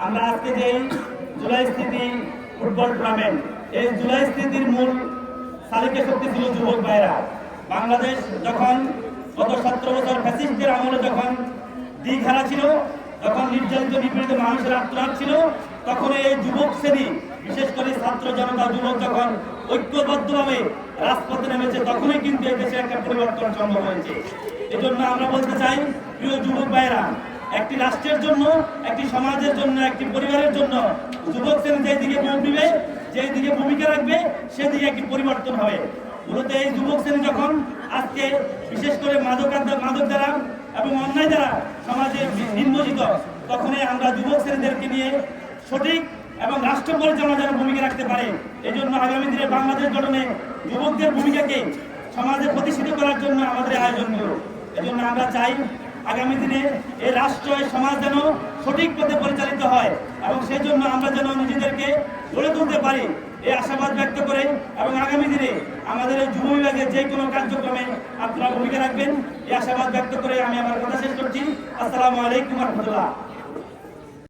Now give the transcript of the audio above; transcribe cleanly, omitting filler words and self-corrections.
আমরা আজকে যে জুলাই স্মৃতি ফুটবল টুর্নামেন্ট, এই জুলাই স্মৃতির মূল চালিকা শক্তি ছিল যুবক ভাইরা। বাংলাদেশ যখন গত 17 বছর ফ্যাসিস্টদের আমলে যখন দিঘারা ছিল, তখন নির্যাতিত নিপীড়িত মানুষের আত্মনাদ ছিল, তখন এই যুবক শ্রেণী, বিশেষ করে ছাত্র জনতা যুবক যখন ঐক্যবদ্ধভাবে রাজপথে নেমেছে, তখনই কিন্তু এই দেশে একটা পরিবর্তন সম্ভব হয়েছে। এজন্য আমরা বলতে চাই, প্রিয় যুবক ভাইরা, একটি রাষ্ট্রের জন্য, একটি সমাজের জন্য, একটি পরিবারের জন্য যুবক শ্রেণী যেই দিকে ভোট দিবে, যেই দিকে ভূমিকা রাখবে, সেদিকে একটি পরিবর্তন হবে। মূলত এই যুবক শ্রেণী যখন আজকে বিশেষ করে মাদক দ্বারা এবং অন্যায় দ্বারা সমাজে নির্মোচিত, তখনই আমরা যুবক শ্রেণীদেরকে নিয়ে সঠিক এবং রাষ্ট্র পরিচালনা যেন ভূমিকা রাখতে পারে। এই জন্য আগামী দিনে বাংলাদেশ গঠনে যুবকদের ভূমিকাকে সমাজে প্রতিষ্ঠিত করার জন্য আমাদের আয়োজন হল। এই জন্য আমরা চাই আগামী দিনে এই রাষ্ট্র, এই সমাজ যেন সঠিক পথে পরিচালিত হয় এবং সেই জন্য আমরা যেন নিজেদেরকে গড়ে তুলতে পারি, এই আশাবাদ ব্যক্ত করে এবং আগামী দিনে আমাদের এই যুব বিভাগের যে কোনো কার্যক্রমে আপনারা ভূমিকা রাখবেন, এই আশাবাদ ব্যক্ত করে আমি আমার কথা শেষ করছি। আসসালামু আলাইকুম ওয়া রাহমাতুল্লাহ।